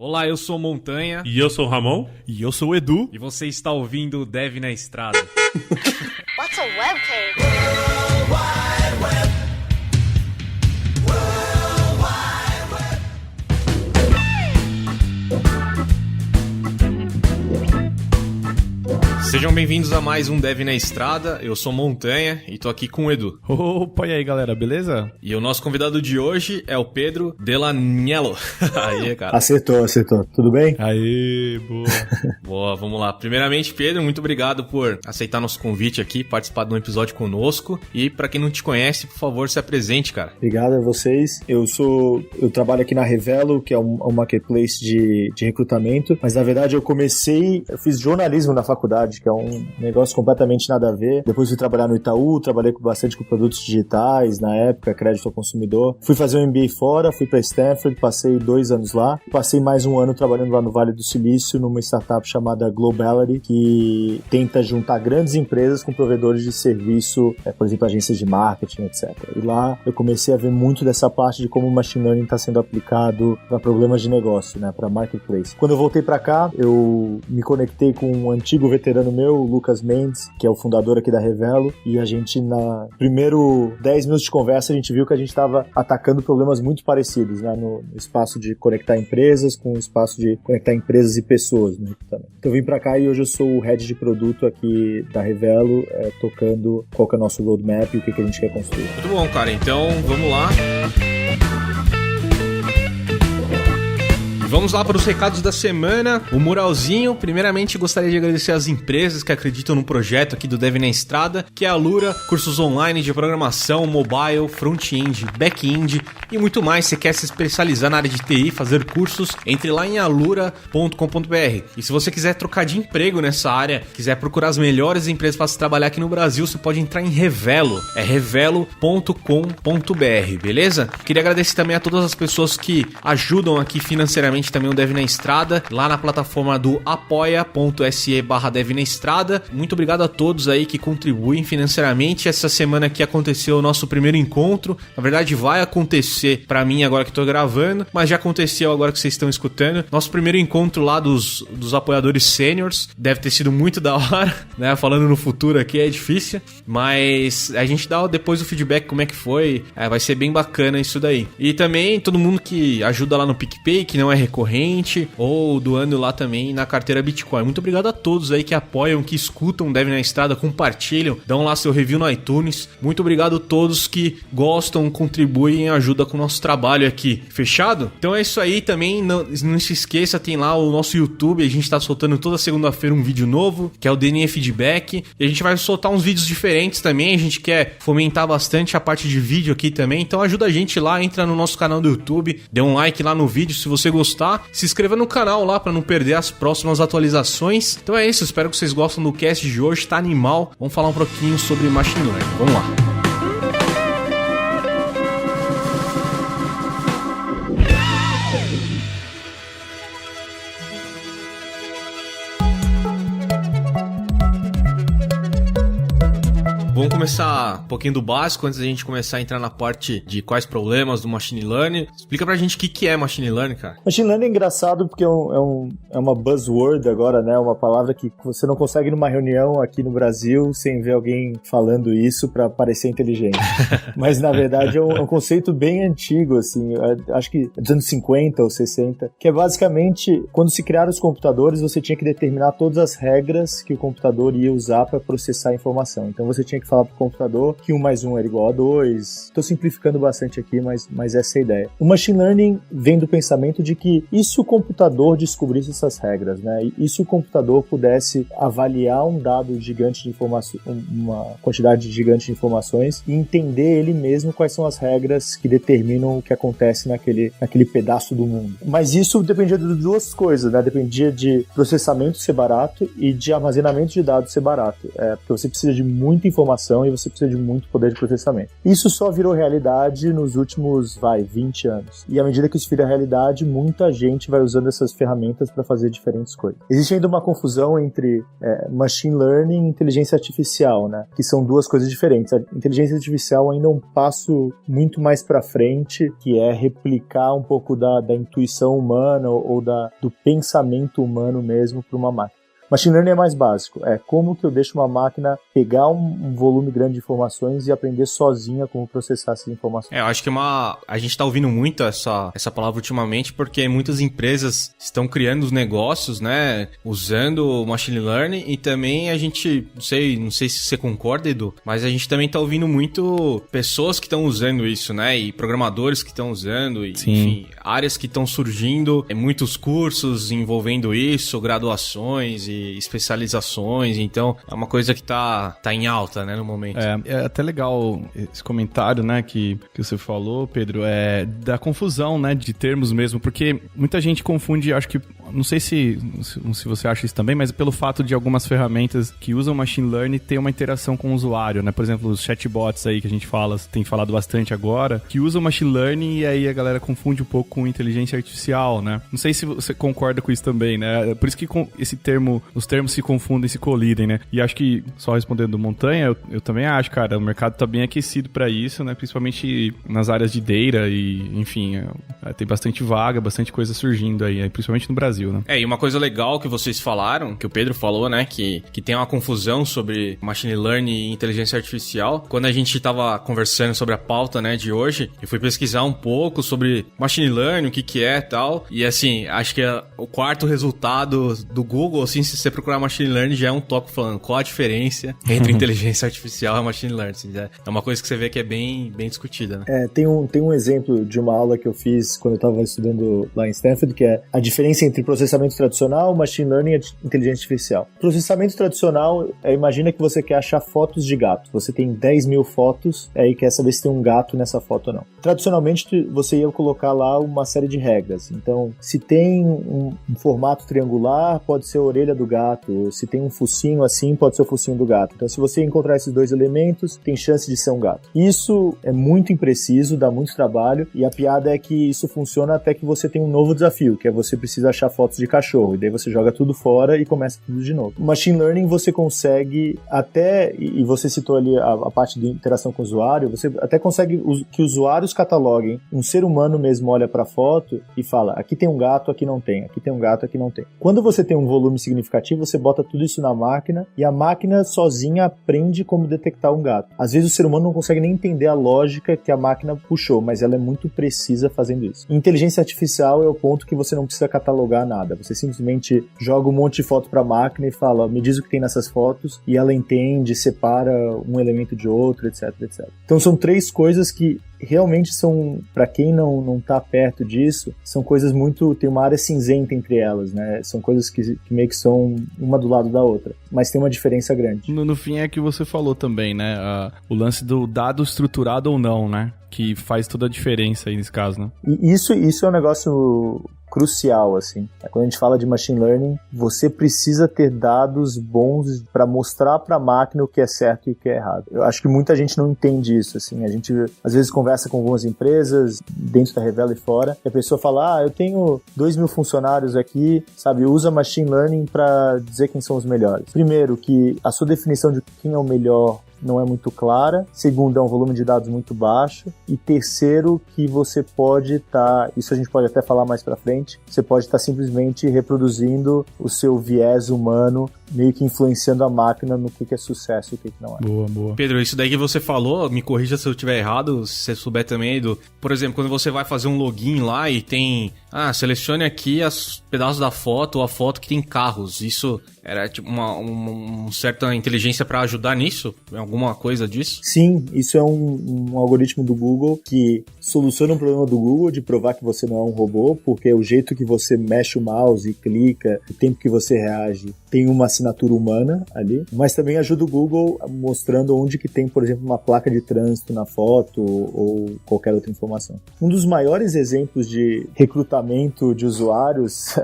Olá, eu sou Montanha. E eu sou o Ramon. E eu sou o Edu. E você está ouvindo o Dev na Estrada. What's a webcam? Sejam bem-vindos a mais um Dev na Estrada. Eu sou Montanha e tô aqui com o Edu. Opa, e aí galera, beleza? E o nosso convidado de hoje é o Pedro Delaniello. Aí, cara. Acertou. Tudo bem? Aê, boa. Boa, vamos lá. Primeiramente, Pedro, muito obrigado por aceitar nosso convite aqui, participar de um episódio conosco. E pra quem não te conhece, por favor, se apresente, cara. Obrigado a vocês. Eu trabalho aqui na Revelo, que é um marketplace de recrutamento, mas na verdade eu fiz jornalismo na faculdade, que é um negócio completamente nada a ver. Depois fui trabalhar no Itaú, trabalhei bastante com produtos digitais, na época, crédito ao consumidor. Fui fazer um MBA fora, fui para Stanford, passei 2 anos lá. Passei mais um ano trabalhando lá no Vale do Silício, numa startup chamada Globality, que tenta juntar grandes empresas com provedores de serviço, por exemplo, agências de marketing, etc. E lá eu comecei a ver muito dessa parte de como o machine learning está sendo aplicado para problemas de negócio, né, para marketplace. Quando eu voltei para cá, eu me conectei com um antigo veterano meu, o Lucas Mendes, que é o fundador aqui da Revelo, e a gente, na primeiro 10 minutos de conversa, a gente viu que a gente estava atacando problemas muito parecidos, né, no espaço de conectar empresas com o espaço de conectar empresas e pessoas, né, também. Então eu vim para cá e hoje eu sou o head de produto aqui da Revelo, tocando qual que é o nosso roadmap e o que a gente quer construir. Muito bom, cara. Então, vamos lá. Vamos lá para os recados da semana. O muralzinho. Primeiramente, gostaria de agradecer às empresas que acreditam no projeto aqui do Dev na Estrada, que é a Alura, cursos online de programação, mobile, front-end, back-end e muito mais. Se quer se especializar na área de TI, fazer cursos, entre lá em alura.com.br. E se você quiser trocar de emprego nessa área, quiser procurar as melhores empresas para se trabalhar aqui no Brasil, você pode entrar em Revelo. É revelo.com.br, beleza? Queria agradecer também a todas as pessoas que ajudam aqui financeiramente também o Dev na Estrada, lá na plataforma do apoia.se/Dev na Estrada. Muito obrigado a todos aí que contribuem financeiramente. Essa semana aqui aconteceu o nosso primeiro encontro. Na verdade vai acontecer pra mim agora que tô gravando, mas já aconteceu agora que vocês estão escutando. Nosso primeiro encontro lá dos apoiadores sêniors. Deve ter sido muito da hora, né? Falando no futuro aqui é difícil, mas a gente dá depois o feedback como é que foi. Vai ser bem bacana isso daí. E também todo mundo que ajuda lá no PicPay, que não é recorrente, ou doando lá também na carteira Bitcoin. Muito obrigado a todos aí que apoiam, que escutam Dev na Estrada, compartilham, dão lá seu review no iTunes. Muito obrigado a todos que gostam, contribuem e ajudam com o nosso trabalho aqui. Fechado? Então é isso aí também. Não se esqueça, tem lá o nosso YouTube. A gente tá soltando toda segunda-feira um vídeo novo, que é o DNE Feedback. E a gente vai soltar uns vídeos diferentes também. A gente quer fomentar bastante a parte de vídeo aqui também. Então ajuda a gente lá, entra no nosso canal do YouTube, dê um like lá no vídeo se você gostar. Se inscreva no canal lá para não perder as próximas atualizações. Então é isso, espero que vocês gostem do cast de hoje, tá animal. Vamos falar um pouquinho sobre Machine Learning. Vamos lá. Vamos começar um pouquinho do básico antes da gente começar a entrar na parte de quais problemas do Machine Learning. Explica pra gente o que é Machine Learning, cara. Machine Learning é engraçado porque é uma buzzword agora, né? Uma palavra que você não consegue ir numa reunião aqui no Brasil sem ver alguém falando isso pra parecer inteligente. Mas na verdade é um conceito bem antigo, assim, acho que dos anos 50 ou 60, que é basicamente quando se criaram os computadores, você tinha que determinar todas as regras que o computador ia usar para processar a informação. Então você tinha que falar pro computador que 1 mais 1 era igual a 2. Estou simplificando bastante aqui, mas essa é a ideia. O Machine Learning vem do pensamento de que e se o computador descobrisse essas regras, né? E se o computador pudesse avaliar um dado gigante de informações, uma quantidade gigante de informações e entender ele mesmo quais são as regras que determinam o que acontece naquele pedaço do mundo. Mas isso dependia de duas coisas, né? Dependia de processamento ser barato e de armazenamento de dados ser barato. Porque você precisa de muita informação informação e você precisa de muito poder de processamento. Isso só virou realidade nos últimos, 20 anos. E à medida que isso vira realidade, muita gente vai usando essas ferramentas para fazer diferentes coisas. Existe ainda uma confusão entre machine learning e inteligência artificial, né? Que são duas coisas diferentes. A inteligência artificial ainda é um passo muito mais para frente, que é replicar um pouco da intuição humana ou do pensamento humano mesmo para uma máquina. Machine Learning é mais básico, é como que eu deixo uma máquina pegar um volume grande de informações e aprender sozinha como processar essas informações. Eu acho que a gente tá ouvindo muito essa palavra ultimamente porque muitas empresas estão criando os negócios, né, usando o Machine Learning e também a gente, não sei se você concorda, Edu, mas a gente também tá ouvindo muito pessoas que estão usando isso, né, e programadores que estão usando, e, enfim, áreas que estão surgindo, muitos cursos envolvendo isso, graduações e especializações, então é uma coisa que tá em alta, né, no momento. É até legal esse comentário, né, que você falou, Pedro, da confusão, né, de termos mesmo, porque muita gente confunde, acho que, não sei se você acha isso também, mas pelo fato de algumas ferramentas que usam Machine Learning ter uma interação com o usuário, né, por exemplo, os chatbots aí que a gente tem falado bastante agora, que usam Machine Learning e aí a galera confunde um pouco com inteligência artificial, né, não sei se você concorda com isso também, né, por isso que os termos se confundem, se colidem, né? E acho que, só respondendo do Montanha, eu também acho, cara, o mercado tá bem aquecido pra isso, né? Principalmente nas áreas de data e, enfim, tem bastante vaga, bastante coisa surgindo aí, principalmente no Brasil, né? E uma coisa legal que vocês falaram, que o Pedro falou, né? Que tem uma confusão sobre Machine Learning e inteligência artificial. Quando a gente tava conversando sobre a pauta, né, de hoje, eu fui pesquisar um pouco sobre Machine Learning, o que é e tal. E, assim, acho que o quarto resultado do Google, assim, se você procurar Machine Learning, já é um toque falando qual a diferença entre inteligência artificial e Machine Learning. Assim, é uma coisa que você vê que é bem discutida, né? Tem um exemplo de uma aula que eu fiz quando eu estava estudando lá em Stanford, que é a diferença entre processamento tradicional, Machine Learning e inteligência artificial. Processamento tradicional, imagina que você quer achar fotos de gato. Você tem 10 mil fotos e quer saber se tem um gato nessa foto ou não. Tradicionalmente, você ia colocar lá uma série de regras. Então, se tem um formato triangular, pode ser a orelha do gato. Se tem um focinho assim, pode ser o focinho do gato. Então, se você encontrar esses dois elementos, tem chance de ser um gato. Isso é muito impreciso, dá muito trabalho, e a piada é que isso funciona até que você tem um novo desafio, que é você precisa achar fotos de cachorro, e daí você joga tudo fora e começa tudo de novo. Machine Learning você consegue até, e você citou ali a parte de interação com o usuário, você até consegue que usuários cataloguem. Um ser humano mesmo olha para a foto e fala, aqui tem um gato, aqui não tem, aqui tem um gato, aqui não tem. Quando você tem um volume significativo, você bota tudo isso na máquina e a máquina sozinha aprende como detectar um gato. Às vezes o ser humano não consegue nem entender a lógica que a máquina puxou, mas ela é muito precisa fazendo isso. Inteligência artificial é o ponto que você não precisa catalogar nada. Você simplesmente joga um monte de foto para a máquina e fala, me diz o que tem nessas fotos, e ela entende, separa um elemento de outro, etc, etc. Então são três coisas que realmente são, para quem não tá perto disso, são coisas muito, tem uma área cinzenta entre elas, né? São coisas que meio que são uma do lado da outra, mas tem uma diferença grande. No fim é que você falou também, né? O lance do dado estruturado ou não, né? Que faz toda a diferença aí nesse caso, né? E isso é um negócio crucial, assim. Quando a gente fala de machine learning, você precisa ter dados bons para mostrar para a máquina o que é certo e o que é errado. Eu acho que muita gente não entende isso, assim. A gente às vezes conversa com algumas empresas dentro da Revela e fora, e a pessoa fala, eu tenho 2.000 funcionários aqui, sabe, usa machine learning para dizer quem são os melhores. Primeiro, que a sua definição de quem é o melhor não é muito clara. Segundo, é um volume de dados muito baixo. E terceiro, que você pode estar, isso a gente pode até falar mais pra frente, você pode estar simplesmente reproduzindo o seu viés humano, meio que influenciando a máquina no que é sucesso e o que não é. Boa. Pedro, isso daí que você falou, me corrija se eu estiver errado, se você souber também, Edu. Por exemplo, quando você vai fazer um login lá e tem, selecione aqui os pedaços da foto ou a foto que tem carros. Isso era tipo uma certa inteligência para ajudar nisso? Alguma coisa disso? Sim, isso é um algoritmo do Google que soluciona um problema do Google de provar que você não é um robô, porque o jeito que você mexe o mouse e clica, o tempo que você reage, tem uma assinatura humana ali, mas também ajuda o Google mostrando onde que tem, por exemplo, uma placa de trânsito na foto ou qualquer outra informação. Um dos maiores exemplos de recrutamento de usuários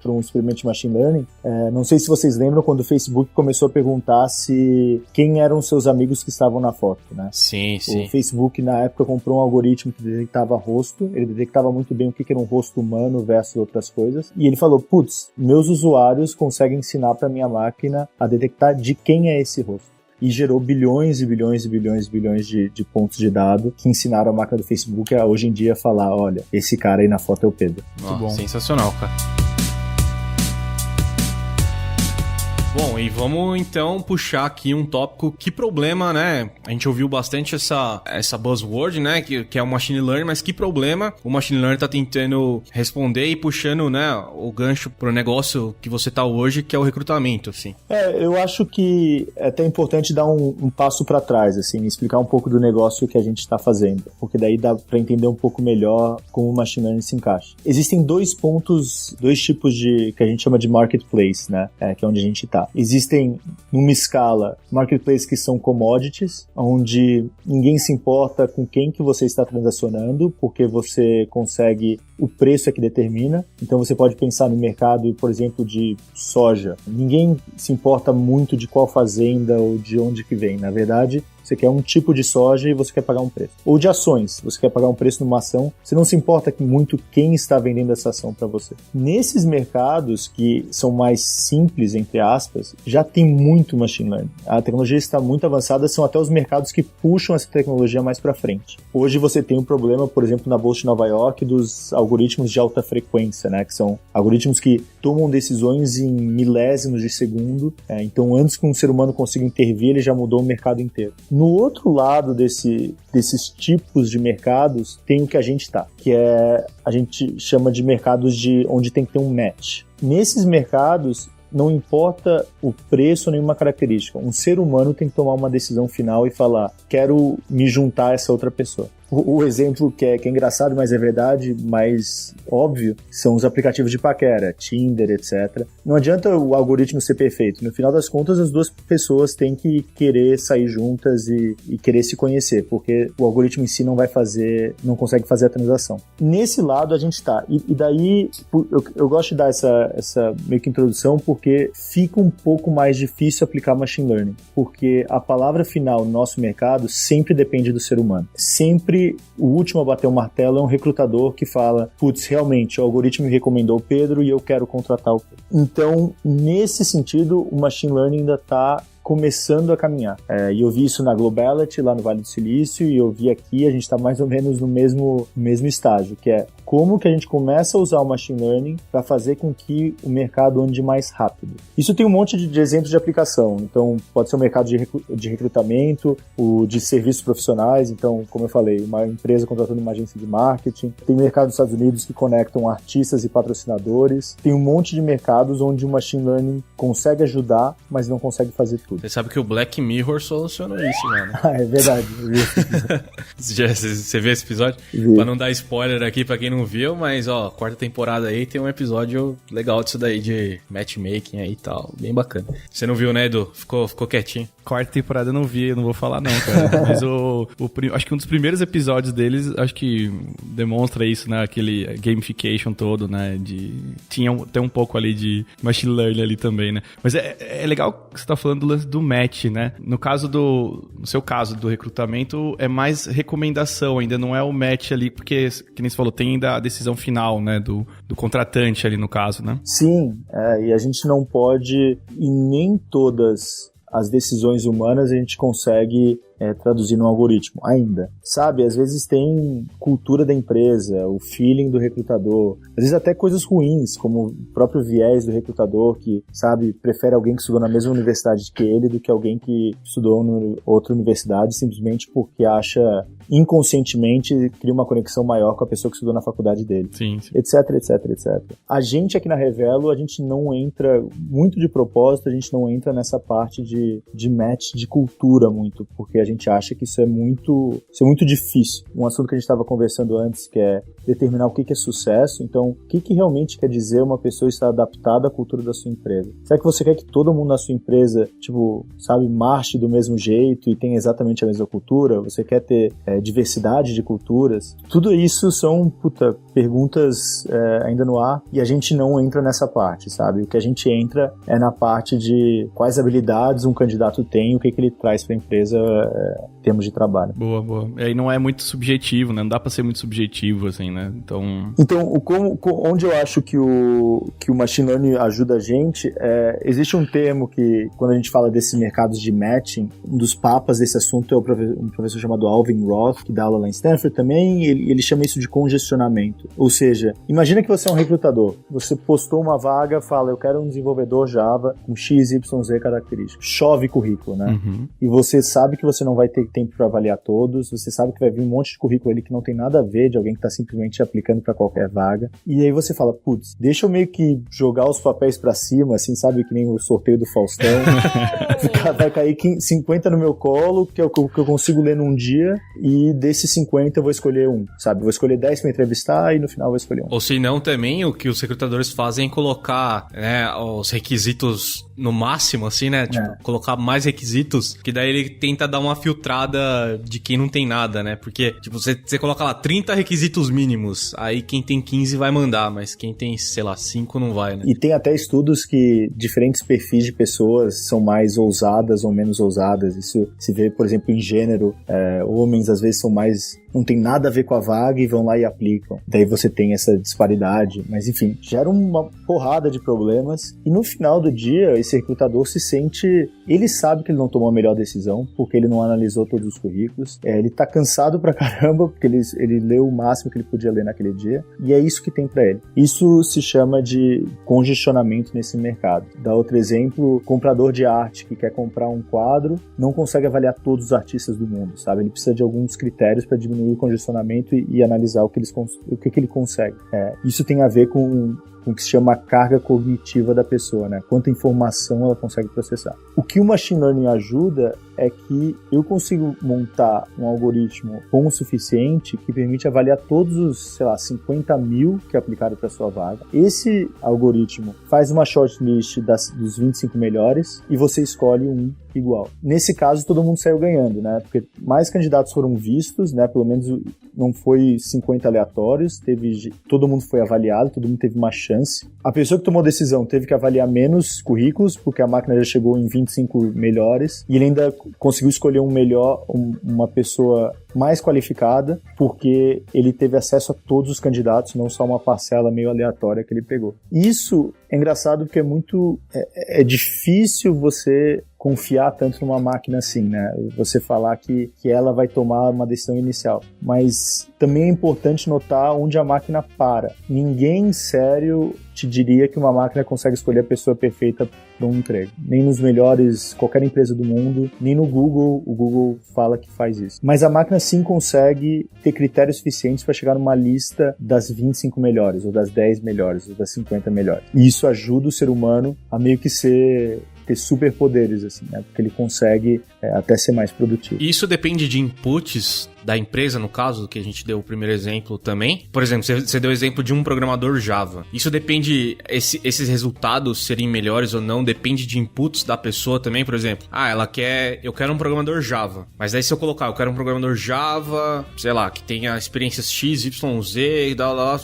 para um experimento de machine learning, não sei se vocês lembram quando o Facebook começou a perguntar se quem eram seus amigos que estavam na foto, né? Sim. O Facebook, na época, comprou um algoritmo que detectava rosto, ele detectava muito bem o que era um rosto humano versus outras coisas, e ele falou, putz, meus usuários conseguem ensinar para minha máquina a detectar de quem é esse rosto. E gerou bilhões e bilhões e bilhões e bilhões de pontos de dado que ensinaram a máquina do Facebook a hoje em dia falar, olha, esse cara aí na foto é o Pedro. Muito bom. Sensacional, cara. Bom, e vamos então puxar aqui um tópico. Que problema, né? A gente ouviu bastante essa buzzword, né? Que é o machine learning, mas que problema o machine learning tá tentando responder e puxando, né, o gancho pro negócio que você tá hoje, que é o recrutamento, assim. Eu acho que é até importante dar um passo para trás, assim, explicar um pouco do negócio que a gente está fazendo, porque daí dá para entender um pouco melhor como o machine learning se encaixa. Existem dois tipos que a gente chama de marketplace, né? Que é onde a gente tá. Existem, numa escala, marketplaces que são commodities, onde ninguém se importa com quem que você está transacionando, porque você consegue, o preço é que determina. Então você pode pensar no mercado, por exemplo, de soja. Ninguém se importa muito de qual fazenda ou de onde que vem. Na verdade, você quer um tipo de soja e você quer pagar um preço. Ou de ações, você quer pagar um preço numa ação, você não se importa muito quem está vendendo essa ação para você. Nesses mercados que são mais simples, entre aspas, já tem muito machine learning. A tecnologia está muito avançada, são até os mercados que puxam essa tecnologia mais para frente. Hoje você tem um problema, por exemplo, na Bolsa de Nova York, dos algoritmos de alta frequência, né? Que são algoritmos que tomam decisões em milésimos de segundo. Então, antes que um ser humano consiga intervir, ele já mudou o mercado inteiro. No outro lado desses tipos de mercados, tem o que a gente está, que a gente chama de mercados onde tem que ter um match. Nesses mercados, não importa o preço ou nenhuma característica. Um ser humano tem que tomar uma decisão final e falar, quero me juntar a essa outra pessoa. O exemplo que é engraçado, mas é verdade, mais óbvio, são os aplicativos de paquera, Tinder, etc. Não adianta o algoritmo ser perfeito. No final das contas, as duas pessoas têm que querer sair juntas e querer se conhecer, porque o algoritmo em si não consegue fazer a transação. Nesse lado a gente está. E daí, eu gosto de dar essa meio que introdução, porque fica um pouco mais difícil aplicar machine learning, porque a palavra final no nosso mercado sempre depende do ser humano. Sempre o último a bater o martelo é um recrutador que fala, putz, realmente, o algoritmo me recomendou o Pedro e eu quero contratar o Pedro. Então, nesse sentido, o machine learning ainda está começando a caminhar. E eu vi isso na Globality, lá no Vale do Silício, e eu vi aqui, a gente está mais ou menos no mesmo estágio, que é como que a gente começa a usar o machine learning para fazer com que o mercado ande mais rápido. Isso tem um monte de exemplos de aplicação. Então, pode ser um mercado de recrutamento, o de serviços profissionais. Então, como eu falei, uma empresa contratando uma agência de marketing. Tem mercado dos Estados Unidos que conectam artistas e patrocinadores. Tem um monte de mercados onde o machine learning consegue ajudar, mas não consegue fazer tudo. Você sabe que o Black Mirror solucionou isso, né? É verdade. Você viu esse episódio? Vi. Pra não dar spoiler aqui pra quem não viu, mas quarta temporada aí tem um episódio legal disso daí, de matchmaking aí e tal, bem bacana. Você não viu, né, Edu? Ficou quietinho. Quarta temporada eu não vi, eu não vou falar não, cara. Mas acho que um dos primeiros episódios deles, acho que demonstra isso, né, aquele gamification todo, né, tem um pouco ali de machine learning ali também, né. Mas é legal que você tá falando do lance do match, né. No seu caso do recrutamento, é mais recomendação, ainda não é o match ali, porque, que nem você falou, tem ainda a decisão final, né, do contratante ali no caso, né? Sim, e a gente não pode, e nem todas as decisões humanas a gente consegue traduzir num algoritmo ainda, sabe? Às vezes tem cultura da empresa, o feeling do recrutador, às vezes até coisas ruins, como o próprio viés do recrutador que, sabe, prefere alguém que estudou na mesma universidade que ele do que alguém que estudou em outra universidade simplesmente porque acha, inconscientemente, cria uma conexão maior com a pessoa que estudou na faculdade dele. Sim. Etc, etc, etc. A gente aqui na Revelo, a gente não entra, muito de propósito, a gente não entra nessa parte de match de cultura muito, porque a gente acha que isso é muito difícil. Um assunto que a gente estava conversando antes, que é determinar o que é sucesso. Então, o que realmente quer dizer uma pessoa estar adaptada à cultura da sua empresa? Será que você quer que todo mundo na sua empresa, marche do mesmo jeito e tenha exatamente a mesma cultura? Você quer ter diversidade de culturas? Tudo isso são, perguntas ainda no ar, e a gente não entra nessa parte, sabe? O que a gente entra é na parte de quais habilidades um candidato tem, o que ele traz para a empresa em termos de trabalho. Boa. E aí não é muito subjetivo, né? Não dá para ser muito subjetivo, assim, né? Então, onde eu acho que o Machine Learning ajuda a gente, existe um termo que, quando a gente fala desses mercados de matching, um dos papas desse assunto é um professor chamado Alvin Roth, que dá aula lá em Stanford também, e ele chama isso de congestionamento. Ou seja, imagina que você é um recrutador, você postou uma vaga, fala, eu quero um desenvolvedor Java com XYZ características. Chove currículo, né? Uhum. E você sabe que você não vai ter tempo para avaliar todos, você sabe que vai vir um monte de currículo ali que não tem nada a ver, de alguém que está simplesmente aplicando para qualquer vaga. E aí você fala, deixa eu meio que jogar os papéis para cima, assim, sabe, que nem o sorteio do Faustão. Vai cair 50 no meu colo, que é o que eu consigo ler num dia, e desses 50 eu vou escolher um, sabe? Vou escolher 10 para entrevistar e no final eu vou escolher um. Ou se não, também o que os recrutadores fazem é colocar, né, os requisitos no máximo, assim, né? Colocar mais requisitos, que daí ele tenta dar uma filtrada de quem não tem nada, né? Porque, você coloca lá 30 requisitos mínimos, aí quem tem 15 vai mandar, mas quem tem, 5 não vai, né? E tem até estudos que diferentes perfis de pessoas são mais ousadas ou menos ousadas. Isso se vê, por exemplo, em gênero. Homens, às vezes, não tem nada a ver com a vaga e vão lá e aplicam. Daí você tem essa disparidade. Mas, enfim, gera uma porrada de problemas. E no final do dia, esse recrutador se sente... Ele sabe que ele não tomou a melhor decisão, porque ele não analisou todos os currículos. Ele tá cansado pra caramba, porque ele leu o máximo que ele podia ler naquele dia. E é isso que tem pra ele. Isso se chama de congestionamento nesse mercado. Dá outro exemplo, comprador de arte que quer comprar um quadro, não consegue avaliar todos os artistas do mundo, sabe? Ele precisa de alguns critérios para diminuir o congestionamento e analisar o que ele consegue. Isso tem a ver com o que se chama a carga cognitiva da pessoa, né? Quanta informação ela consegue processar. O que o Machine Learning ajuda é que eu consigo montar um algoritmo bom o suficiente que permite avaliar todos os, 50 mil que aplicaram para sua vaga. Esse algoritmo faz uma shortlist dos 25 melhores e você escolhe um igual. Nesse caso, todo mundo saiu ganhando, né? Porque mais candidatos foram vistos, né? Pelo menos não foi 50 aleatórios, todo mundo foi avaliado, todo mundo teve uma chance. A pessoa que tomou a decisão teve que avaliar menos currículos, porque a máquina já chegou em 25 melhores, e ele ainda conseguiu escolher uma pessoa mais qualificada, porque ele teve acesso a todos os candidatos, não só uma parcela meio aleatória que ele pegou. Isso é engraçado porque é difícil você confiar tanto numa máquina assim, né? Você falar que ela vai tomar uma decisão inicial. Mas também é importante notar onde a máquina para. Ninguém sério te diria que uma máquina consegue escolher a pessoa perfeita para um emprego. Nem nos melhores, qualquer empresa do mundo, nem no Google, o Google fala que faz isso. Mas a máquina sim consegue ter critérios suficientes para chegar numa lista das 25 melhores, ou das 10 melhores, ou das 50 melhores. E isso ajuda o ser humano a meio que ter superpoderes, assim, né? Porque ele consegue até ser mais produtivo. Isso depende de inputs da empresa, no caso, que a gente deu o primeiro exemplo também. Por exemplo, você deu o exemplo de um programador Java. Isso depende, esses resultados serem melhores ou não, depende de inputs da pessoa também. Por exemplo, eu quero um programador Java. Mas daí se eu colocar, eu quero um programador Java, que tenha experiências X, Y, Z,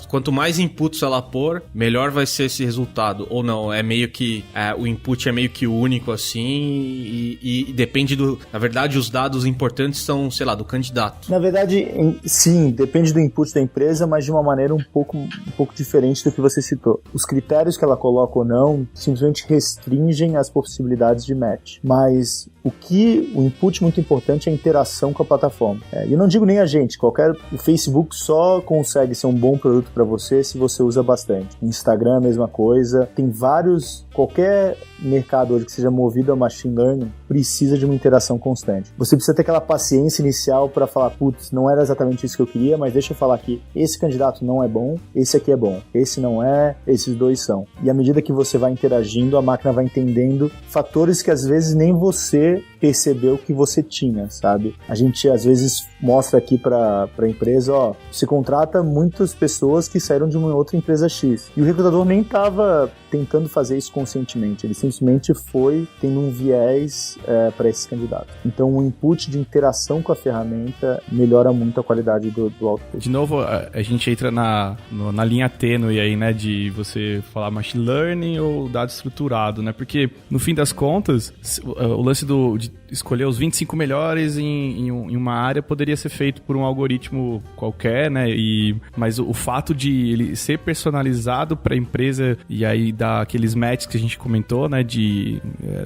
quanto mais inputs ela pôr, melhor vai ser esse resultado. Ou não, é meio que, o input é meio que único, assim, e depende na verdade, os dados importantes são, do candidato. Na verdade, sim, depende do input da empresa, mas de uma maneira um pouco diferente do que você citou. Os critérios que ela coloca ou não simplesmente restringem as possibilidades de match. Mas o input muito importante é a interação com a plataforma. E eu não digo nem a gente, o Facebook só consegue ser um bom produto para você se você usa bastante. Instagram, a mesma coisa. Tem qualquer mercado hoje que seja movido a machine learning precisa de uma interação constante. Você precisa ter aquela paciência inicial para falar, putz, não era exatamente isso que eu queria, mas deixa eu falar aqui, esse candidato não é bom, esse aqui é bom, esse não é, esses dois são. E à medida que você vai interagindo, a máquina vai entendendo fatores que às vezes nem você percebeu que você tinha, sabe? A gente às vezes mostra aqui para a empresa, ó, você contrata muitas pessoas que saíram de uma outra empresa X. E o recrutador nem estava tentando fazer isso conscientemente, ele simplesmente foi tendo um viés para esses candidatos. Então o input de interação com a ferramenta melhora muito a qualidade do output. De novo, a gente entra na linha tênue aí, né, de você falar machine learning ou dado estruturado, né, porque no fim das contas, o lance de escolher os 25 melhores em uma área poderia ser feito por um algoritmo qualquer, né, mas o fato de ele ser personalizado para a empresa e aí dar aqueles matches que a gente comentou, né,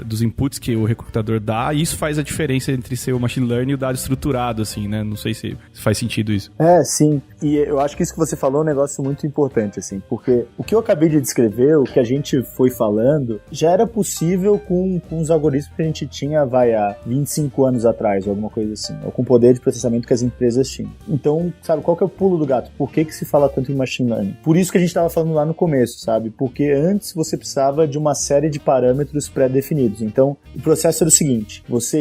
dos inputs que o recrutador dá, isso faz a diferença entre ser o machine learning e o dado estruturado, assim, né, não sei se faz sentido isso. Sim, e eu acho que isso que você falou é um negócio muito importante, assim, porque o que eu acabei de descrever, o que a gente foi falando, já era possível com os algoritmos que a gente tinha, há 25 anos atrás, ou alguma coisa assim, ou com o poder de processamento que as empresas tinham. Então, sabe, qual que é o pulo do gato? Por que se fala tanto em machine learning? Por isso que a gente estava falando lá no começo, sabe? Porque antes você precisava de uma série de parâmetros pré-definidos. Então, o processo era o seguinte, você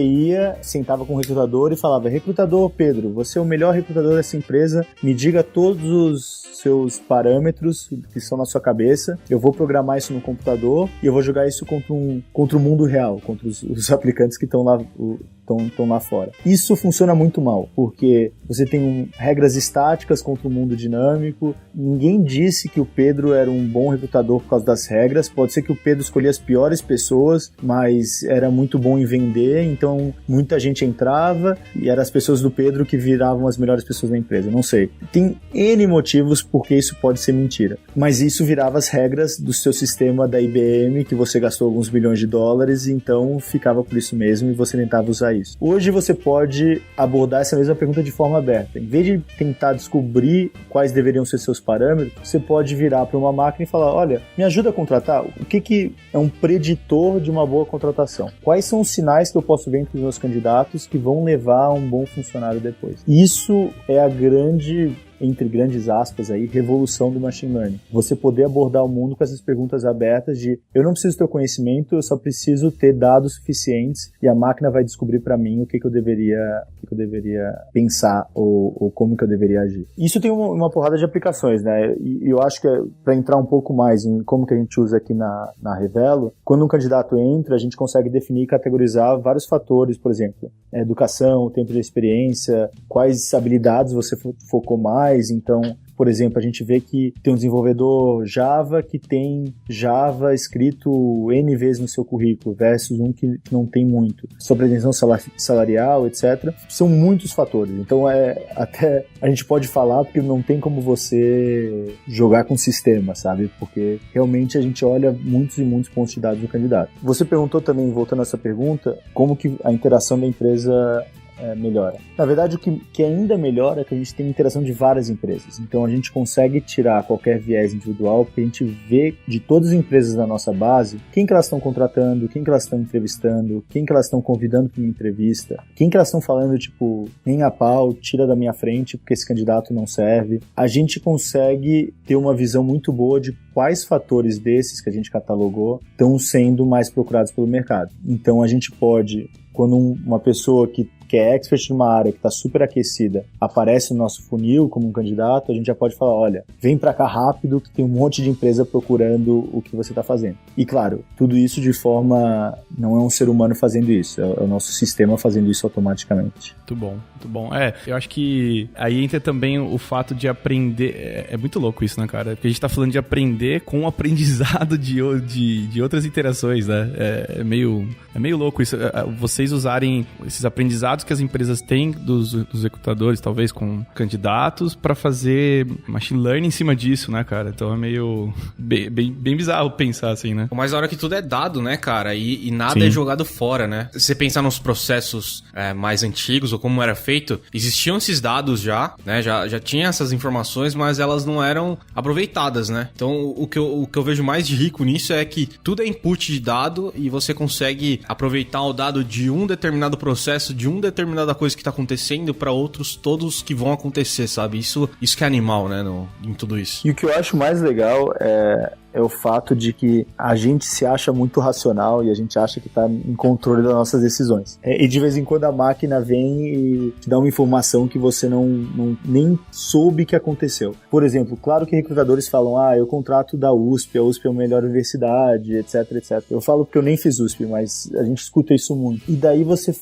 sentava com o recrutador e falava, recrutador Pedro, você é o melhor recrutador dessa empresa, me diga todos os seus parâmetros que estão na sua cabeça, eu vou programar isso no computador e eu vou jogar isso contra o mundo real, contra os aplicantes que estão lá fora. Isso funciona muito mal, porque você tem regras estáticas contra o mundo dinâmico. Ninguém disse que o Pedro era um bom recrutador por causa das regras. Pode ser que o Pedro escolhia as piores pessoas, mas era muito bom em vender, então muita gente entrava e eram as pessoas do Pedro que viravam as melhores pessoas da empresa. Não sei. Tem N motivos porque isso pode ser mentira. Mas isso virava as regras do seu sistema da IBM, que você gastou alguns bilhões de dólares, e então ficava por isso mesmo e você tentava usar isso. Hoje você pode abordar essa mesma pergunta de forma aberta. Em vez de tentar descobrir quais deveriam ser seus parâmetros, você pode virar para uma máquina e falar, olha, me ajuda a contratar? O que é um preditor de uma boa contratação? Quais são os sinais que eu posso ver entre os meus candidatos que vão levar a um bom funcionário depois? Isso é a grande, entre grandes aspas aí, revolução do machine learning. Você poder abordar o mundo com essas perguntas abertas de eu não preciso ter o conhecimento, eu só preciso ter dados suficientes e a máquina vai descobrir para mim o que eu deveria pensar ou como que eu deveria agir. Isso tem uma porrada de aplicações, né? E eu acho que para entrar um pouco mais em como que a gente usa aqui na Revelo, quando um candidato entra, a gente consegue definir e categorizar vários fatores, por exemplo, educação, tempo de experiência, quais habilidades você focou mais. Então, por exemplo, a gente vê que tem um desenvolvedor Java que tem Java escrito N vezes no seu currículo versus um que não tem muito. Sua pretensão salarial, etc. São muitos fatores. Então, até a gente pode falar porque não tem como você jogar com o sistema, sabe? Porque realmente a gente olha muitos e muitos pontos de dados do candidato. Você perguntou também, voltando a essa pergunta, como que a interação da empresa melhora. Na verdade, o que ainda melhora é que a gente tem interação de várias empresas. Então, a gente consegue tirar qualquer viés individual, porque a gente vê de todas as empresas da nossa base, quem que elas estão contratando, quem que elas estão entrevistando, quem que elas estão convidando para uma entrevista, quem que elas estão falando, tipo, nem a pau, tira da minha frente, porque esse candidato não serve. A gente consegue ter uma visão muito boa de quais fatores desses que a gente catalogou estão sendo mais procurados pelo mercado. Então, a gente pode, quando uma pessoa que é expert numa área que está super aquecida, aparece no nosso funil como um candidato, a gente já pode falar, olha, vem para cá rápido que tem um monte de empresa procurando o que você está fazendo. E claro, tudo isso de forma, não é um ser humano fazendo isso, é o nosso sistema fazendo isso automaticamente. Muito bom, muito bom. Eu acho que aí entra também o fato de aprender, é muito louco isso, né, cara? Porque a gente tá falando de aprender com o aprendizado de outras interações, né? É meio louco isso, vocês usarem esses aprendizados dados que as empresas têm dos recrutadores, talvez com candidatos, para fazer machine learning em cima disso, né, cara? Então é meio bem bizarro pensar assim, né? Mas a hora que tudo é dado, né, cara? E nada Sim. é jogado fora, né? Se você pensar nos processos mais antigos ou como era feito, existiam esses dados já, né? Já tinha essas informações, mas elas não eram aproveitadas, né? Então o que eu vejo mais de rico nisso é que tudo é input de dado e você consegue aproveitar o dado de um determinado processo, de uma determinada coisa que tá acontecendo para outros todos que vão acontecer, sabe? Isso que é animal, né? Em tudo isso. E o que eu acho mais legal é o fato de que a gente se acha muito racional e a gente acha que está em controle das nossas decisões. E de vez em quando a máquina vem e te dá uma informação que você nem soube que aconteceu. Por exemplo, claro que recrutadores falam, eu contrato da USP, a USP é a melhor universidade, etc, etc. Eu falo porque eu nem fiz USP, mas a gente escuta isso muito. E daí você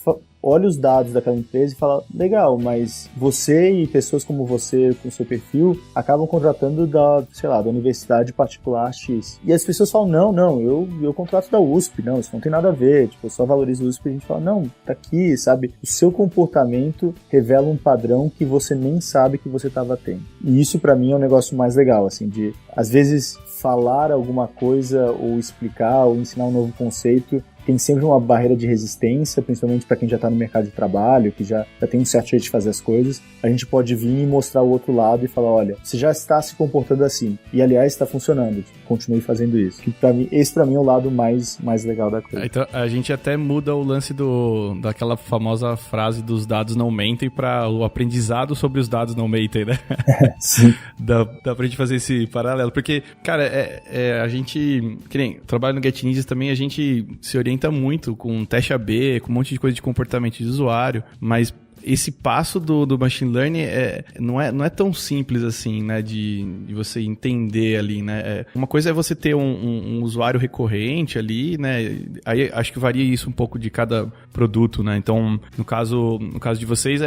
olha os dados daquela empresa e fala, legal, mas você e pessoas como você, com seu perfil, acabam contratando da universidade particular X. E as pessoas falam, não, eu contrato da USP, não, isso não tem nada a ver, tipo, eu só valorizo a USP. E a gente fala, não, tá aqui, sabe? O seu comportamento revela um padrão que você nem sabe que você estava tendo. E isso pra mim é um negócio mais legal, assim, de, às vezes, falar alguma coisa ou explicar ou ensinar um novo conceito tem sempre uma barreira de resistência, principalmente para quem já está no mercado de trabalho, que já tem um certo jeito de fazer as coisas. A gente pode vir e mostrar o outro lado e falar, olha, você já está se comportando assim. E, aliás, está funcionando. Continue fazendo isso. Que esse, para mim, é o lado mais legal da coisa. Então, a gente até muda o lance daquela famosa frase dos dados não mentem para o aprendizado sobre os dados não mentem, né? Sim. Dá pra gente fazer esse paralelo. Porque, cara, a gente... Que nem trabalho no Get Ninjas também, a gente se orienta muito com teste AB, com um monte de coisa de comportamento de usuário, mas esse passo do machine learning não é tão simples assim, né, de você entender ali, né. Uma coisa é você ter um usuário recorrente ali, né, aí acho que varia isso um pouco de cada produto, né. Então, no caso de vocês,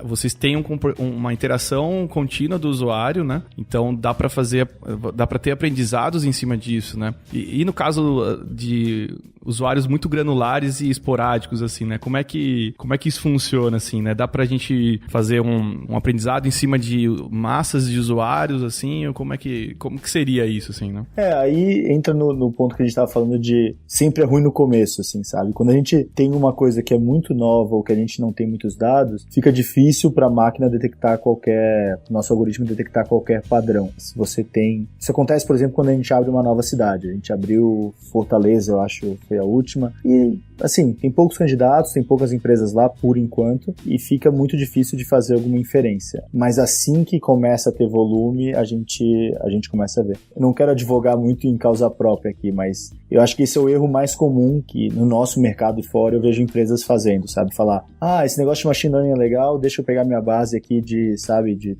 vocês têm uma interação contínua do usuário, né, então dá para ter aprendizados em cima disso, né. E no caso de usuários muito granulares e esporádicos, assim, né, como é que isso funciona, assim, né? Dá pra gente fazer um aprendizado em cima de massas de usuários, assim? Ou como que seria isso, assim, né? Aí entra no ponto que a gente tava falando de sempre é ruim no começo, assim, sabe? Quando a gente tem uma coisa que é muito nova ou que a gente não tem muitos dados, fica difícil pra máquina detectar nosso algoritmo detectar qualquer padrão. Se você tem... Isso acontece, por exemplo, quando a gente abre uma nova cidade. A gente abriu Fortaleza, eu acho, foi a última, e assim, tem poucos candidatos, tem poucas empresas lá por enquanto, e fica muito difícil de fazer alguma inferência. Mas assim que começa a ter volume, a gente começa a ver. Eu não quero advogar muito em causa própria aqui, mas eu acho que esse é o erro mais comum que no nosso mercado fora eu vejo empresas fazendo, sabe? Falar, esse negócio de machine learning é legal, deixa eu pegar minha base aqui de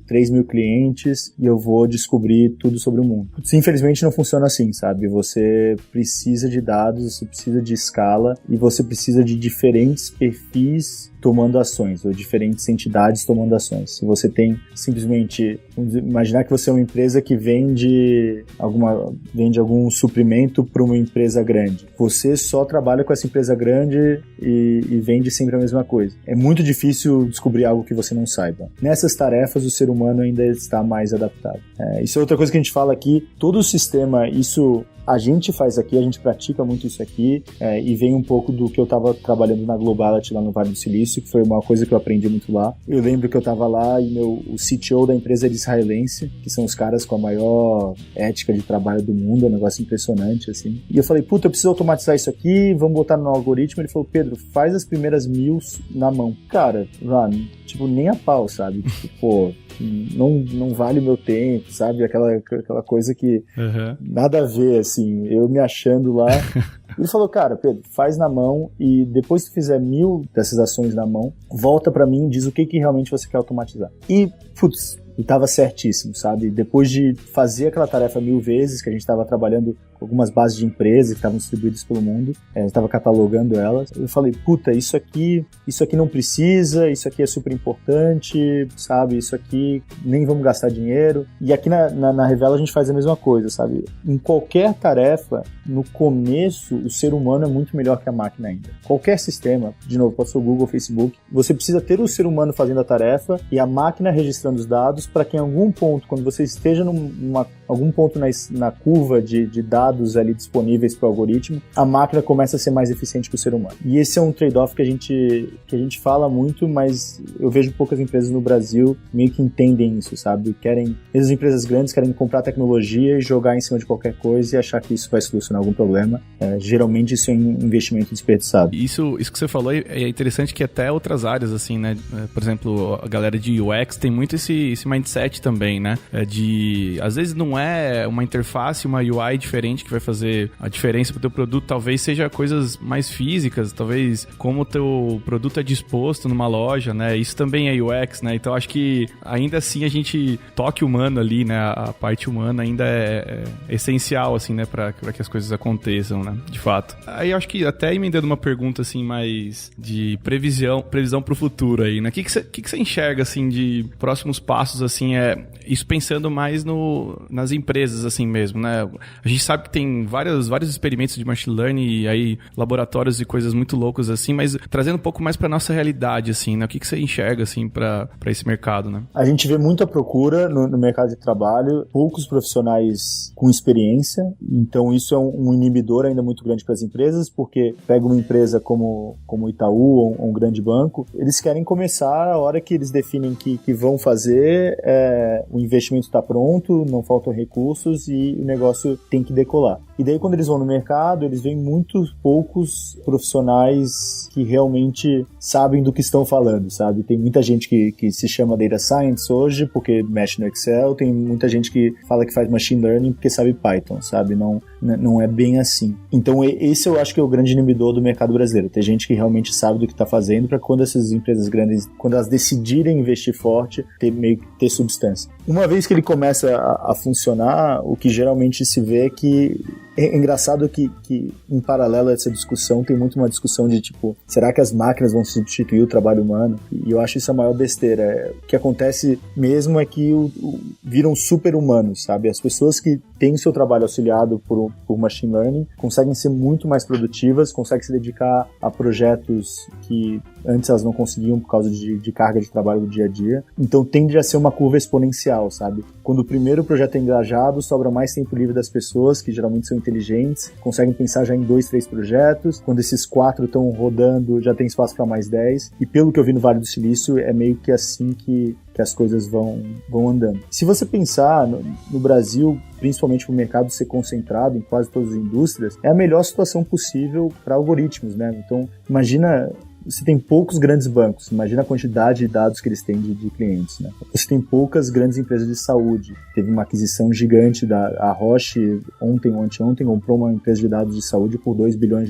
3 mil clientes e eu vou descobrir tudo sobre o mundo. Infelizmente não funciona assim, sabe? Você precisa de dados, você precisa de escala e você precisa de diferentes perfis tomando ações, ou diferentes entidades tomando ações. Se você tem simplesmente, vamos imaginar que você é uma empresa que vende algum suprimento para uma empresa grande. Você só trabalha com essa empresa grande e vende sempre a mesma coisa. É muito difícil descobrir algo que você não saiba. Nessas tarefas, o ser humano ainda está mais adaptado. Isso é outra coisa que a gente fala aqui. Todo o sistema, isso... A gente faz aqui, a gente pratica muito isso aqui, e vem um pouco do que eu estava trabalhando na Globality lá no Vale do Silício, que foi uma coisa que eu aprendi muito lá. Eu lembro que eu estava lá e o CTO da empresa era israelense, que são os caras com a maior ética de trabalho do mundo, é um negócio impressionante, assim. E eu falei, eu preciso automatizar isso aqui, vamos botar no algoritmo. Ele falou, Pedro, faz as primeiras 1000 na mão. Cara, nem a pau, sabe? Não vale o meu tempo, sabe? Aquela coisa que nada a ver, assim, eu me achando lá. Ele falou, cara, Pedro, faz na mão e depois que tu fizer 1000 dessas ações na mão, volta pra mim e diz o que realmente você quer automatizar. E tava certíssimo, sabe? Depois de fazer aquela tarefa 1000 vezes, que a gente tava trabalhando algumas bases de empresas que estavam distribuídas pelo mundo, eu estava catalogando elas. Eu falei, puta, isso aqui não precisa, isso aqui é super importante, sabe? Isso aqui nem vamos gastar dinheiro. E aqui na Revela a gente faz a mesma coisa, sabe? Em qualquer tarefa, no começo, o ser humano é muito melhor que a máquina ainda. Qualquer sistema, de novo, pode ser o Google, o Facebook, você precisa ter o ser humano fazendo a tarefa e a máquina registrando os dados para que em algum ponto, quando você esteja algum ponto na curva de dados ali disponíveis para o algoritmo, a máquina começa a ser mais eficiente que o ser humano. E esse é um trade-off que a gente fala muito, mas eu vejo poucas empresas no Brasil meio que entendem isso, sabe? Essas empresas grandes querem comprar tecnologia e jogar em cima de qualquer coisa e achar que isso vai solucionar algum problema. Geralmente isso é um investimento desperdiçado. Isso que você falou é interessante, que até outras áreas, assim, né? Por exemplo, a galera de UX tem muito esse mindset também, né? Às vezes não é uma interface, uma UI diferente que vai fazer a diferença pro teu produto, talvez seja coisas mais físicas, talvez como o teu produto é disposto numa loja, né? Isso também é UX, né? Então acho que ainda assim toque humano ali, né? A parte humana ainda é essencial, assim, né? Pra que as coisas aconteçam, né? De fato. Aí eu acho que até emendando uma pergunta, assim, mais de previsão pro futuro aí, né? O que você enxerga, assim, de próximos passos, assim, isso pensando mais nas empresas, assim mesmo, né? A gente sabe que tem vários experimentos de machine learning e aí laboratórios e coisas muito loucas, assim, mas trazendo um pouco mais pra nossa realidade, assim, né? O que você enxerga, assim, pra esse mercado, né? A gente vê muita procura no mercado de trabalho, poucos profissionais com experiência, então isso é um inibidor ainda muito grande para as empresas, porque pega uma empresa como o Itaú ou um grande banco, eles querem começar a hora que eles definem que vão fazer, o investimento está pronto, não faltam recursos e o negócio tem que decolar. E daí quando eles vão no mercado, eles veem muito poucos profissionais que realmente sabem do que estão falando, sabe? Tem muita gente que se chama Data Science hoje porque mexe no Excel, tem muita gente que fala que faz Machine Learning porque sabe Python, sabe? Não é bem assim. Então esse eu acho que é o grande inibidor do mercado brasileiro. Tem gente que realmente sabe do que está fazendo para quando essas empresas grandes, quando elas decidirem investir forte, ter substância. Uma vez que ele começa a funcionar, o que geralmente se vê é que é engraçado que em paralelo a essa discussão tem muito uma discussão de tipo, será que as máquinas vão substituir o trabalho humano? E eu acho isso a maior besteira. O que acontece mesmo é que viram super-humanos, sabe? As pessoas que têm o seu trabalho auxiliado por machine learning conseguem ser muito mais produtivas, conseguem se dedicar a projetos que antes elas não conseguiam por causa de carga de trabalho do dia a dia. Então tende a ser uma curva exponencial, sabe? Quando o primeiro projeto é engajado, sobra mais tempo livre das pessoas, que geralmente são inteligentes, conseguem pensar já em 2, 3 projetos. Quando esses 4 estão rodando, já tem espaço para mais 10. E pelo que eu vi no Vale do Silício, é meio que assim que as coisas vão andando. Se você pensar no Brasil, principalmente o mercado ser concentrado em quase todas as indústrias, é a melhor situação possível para algoritmos, né? Então, imagina, você tem poucos grandes bancos, imagina a quantidade de dados que eles têm de clientes, né? Você tem poucas grandes empresas de saúde, teve uma aquisição gigante a Roche ontem ou anteontem comprou uma empresa de dados de saúde por $2 bilhões.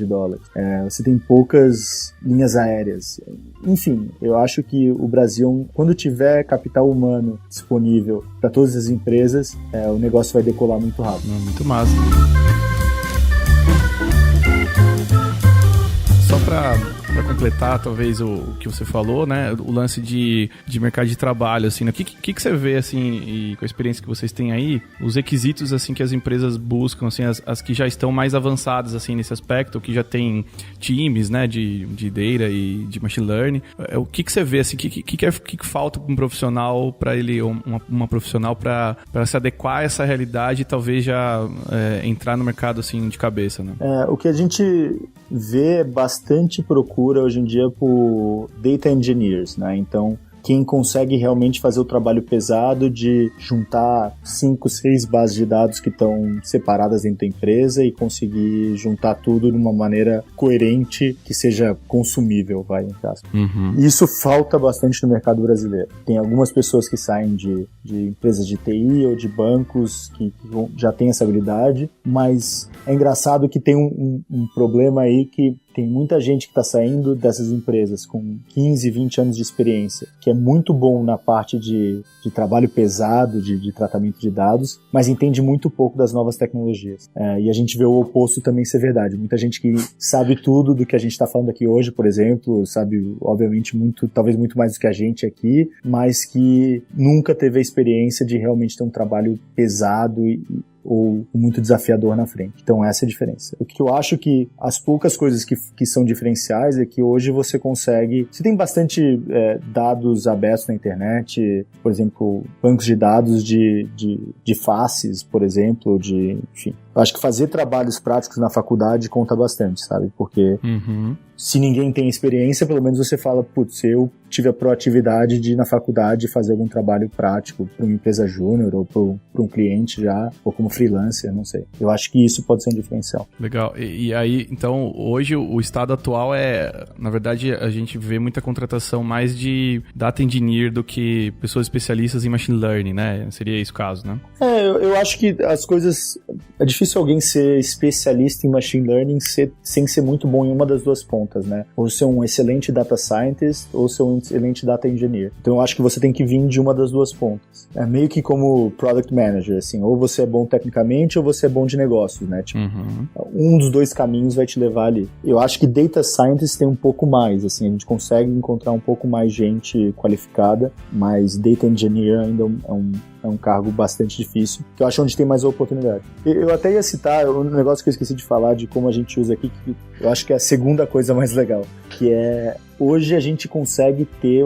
Você tem poucas linhas aéreas. Enfim, eu acho que o Brasil, quando tiver capital humano disponível para todas as empresas, o negócio vai decolar muito rápido. Muito massa. Só para completar, talvez, o que você falou, né? O lance de mercado de trabalho, assim, né? O que você vê, assim, e com a experiência que vocês têm aí, os requisitos, assim, que as empresas buscam, assim, as que já estão mais avançadas, assim, nesse aspecto, que já tem times, né, de data e de machine learning. O que você vê, assim, o que falta para um profissional, para ele, uma profissional, para se adequar a essa realidade e talvez já entrar no mercado, assim, de cabeça, né? O que a gente vê bastante procura hoje em dia por data engineers, né? Então, quem consegue realmente fazer o trabalho pesado de juntar 5, 6 bases de dados que estão separadas dentro da empresa e conseguir juntar tudo de uma maneira coerente que seja consumível, vai, entre aspas. Uhum. Isso falta bastante no mercado brasileiro. Tem algumas pessoas que saem de empresas de TI ou de bancos que já têm essa habilidade, mas é engraçado que tem um problema aí que tem muita gente que está saindo dessas empresas com 15, 20 anos de experiência, que é muito bom na parte de trabalho pesado, de tratamento de dados, mas entende muito pouco das novas tecnologias. E a gente vê o oposto também ser verdade. Muita gente que sabe tudo do que a gente está falando aqui hoje, por exemplo, sabe, obviamente, talvez muito mais do que a gente aqui, mas que nunca teve a experiência de realmente ter um trabalho pesado ou muito desafiador na frente. Então essa é a diferença. O que eu acho que as poucas coisas que são diferenciais é que hoje você tem bastante dados abertos na internet, por exemplo, bancos de dados de faces, por exemplo, enfim. Eu acho que fazer trabalhos práticos na faculdade conta bastante, sabe? Porque se ninguém tem experiência, pelo menos você fala, putz, eu tive a proatividade de ir na faculdade fazer algum trabalho prático para uma empresa júnior ou para um cliente já, ou como freelancer, não sei. Eu acho que isso pode ser um diferencial. Legal. E aí, então, hoje o estado atual na verdade, a gente vê muita contratação mais de data engineer do que pessoas especialistas em machine learning, né? Seria esse o caso, né? Eu acho que as coisas... É difícil alguém ser especialista em machine learning sem ser muito bom em uma das duas pontas, né? Ou ser um excelente data scientist ou ser um excelente data engineer. Então eu acho que você tem que vir de uma das duas pontas. É meio que como product manager, assim, ou você é bom tecnicamente ou você é bom de negócios, né? Tipo, um dos dois caminhos vai te levar ali. Eu acho que data scientist tem um pouco mais, assim, a gente consegue encontrar um pouco mais gente qualificada, mas data engineer ainda é um cargo bastante difícil, que eu acho onde tem mais oportunidade. Eu até ia citar um negócio que eu esqueci de falar de como a gente usa aqui, que eu acho que é a segunda coisa mais legal, que é hoje a gente consegue ter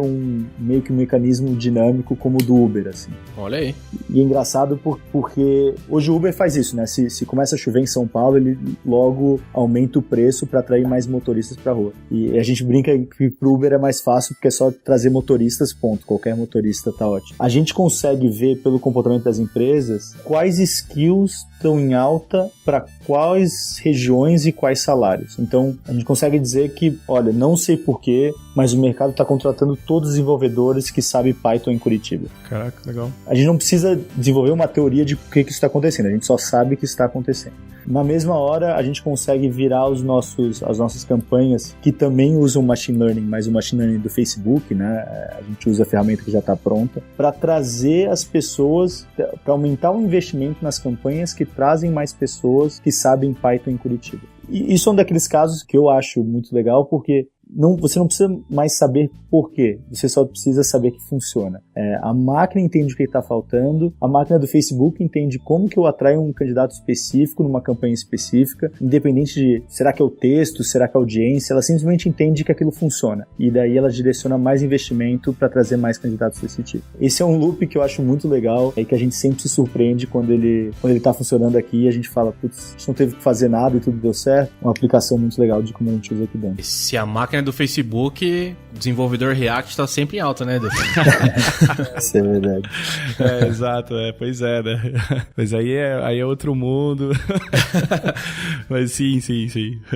meio que um mecanismo dinâmico como o do Uber, assim. Olha aí. E é engraçado porque hoje o Uber faz isso, né? Se começa a chover em São Paulo, ele logo aumenta o preço para atrair mais motoristas para a rua. E a gente brinca que pro Uber é mais fácil porque é só trazer motoristas, ponto. Qualquer motorista tá ótimo. A gente consegue ver pelo comportamento das empresas quais skills estão em alta para quais regiões e quais salários. Então, a gente consegue dizer que, olha, não sei porquê, mas o mercado está contratando todos os desenvolvedores que sabem Python em Curitiba. Caraca, legal. A gente não precisa desenvolver uma teoria de por que isso está acontecendo, a gente só sabe que está acontecendo. Na mesma hora, a gente consegue virar as nossas campanhas que também usam machine learning, mas o machine learning do Facebook, né? A gente usa a ferramenta que já está pronta, para trazer as pessoas, para aumentar o investimento nas campanhas que trazem mais pessoas que sabem Python em Curitiba. E isso é um daqueles casos que eu acho muito legal, porque você não precisa mais saber por quê, você só precisa saber que funciona. A máquina entende o que está faltando, a máquina do Facebook entende como que eu atraio um candidato específico numa campanha específica, independente de será que é o texto, será que é a audiência, ela simplesmente entende que aquilo funciona. E daí ela direciona mais investimento para trazer mais candidatos desse tipo. Esse é um loop que eu acho muito legal e que a gente sempre se surpreende quando ele está funcionando aqui e a gente fala, putz, a gente não teve que fazer nada e tudo deu certo. Uma aplicação muito legal de como a gente usa aqui dentro. Se a máquina do Facebook, o desenvolvedor React está sempre em alta, né, Edu? Isso é verdade. Exato, pois é, né? Mas aí é outro mundo. Mas sim.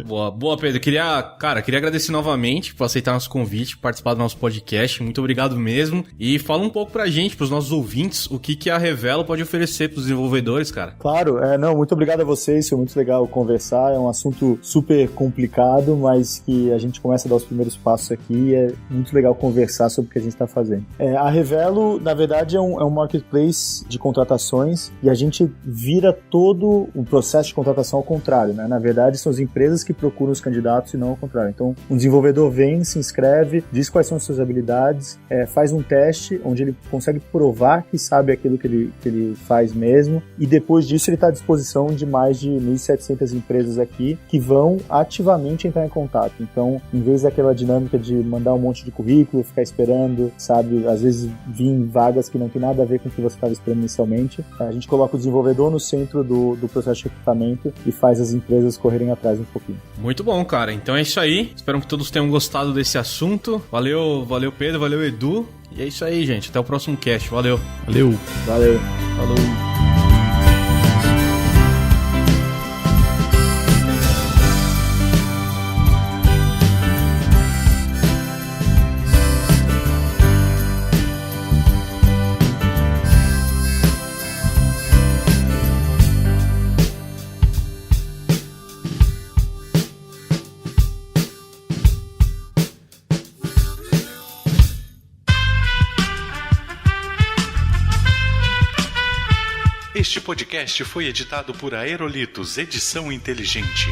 Boa, Pedro. Queria agradecer novamente por aceitar nosso convite, participar do nosso podcast. Muito obrigado mesmo. E fala um pouco pra gente, pros nossos ouvintes, o que a Revelo pode oferecer pros desenvolvedores, cara. Claro, muito obrigado a vocês, foi muito legal conversar. É um assunto super complicado, mas que a gente começa a dar os primeiros passos aqui e é muito legal conversar sobre o que a gente está fazendo. A Revelo, na verdade, é um marketplace de contratações e a gente vira todo o processo de contratação ao contrário, né? Na verdade, são as empresas que procuram os candidatos e não ao contrário. Então, um desenvolvedor vem, se inscreve, diz quais são as suas habilidades, faz um teste onde ele consegue provar que sabe aquilo que ele faz mesmo e depois disso ele está à disposição de mais de 1.700 empresas aqui que vão ativamente entrar em contato. Então, em vez daquela dinâmica de mandar um monte de currículo, ficar esperando, sabe, às vezes vir vagas que não tem nada a ver com o que você estava esperando inicialmente, a gente coloca o desenvolvedor no centro do processo de recrutamento e faz as empresas correrem atrás um pouquinho. Muito bom, cara. Então é isso aí. Espero que todos tenham gostado desse assunto. Valeu Pedro, valeu Edu. E é isso aí, gente. Até o próximo cast. Valeu. Valeu. Falou. Este podcast foi editado por Aerolitos Edição Inteligente.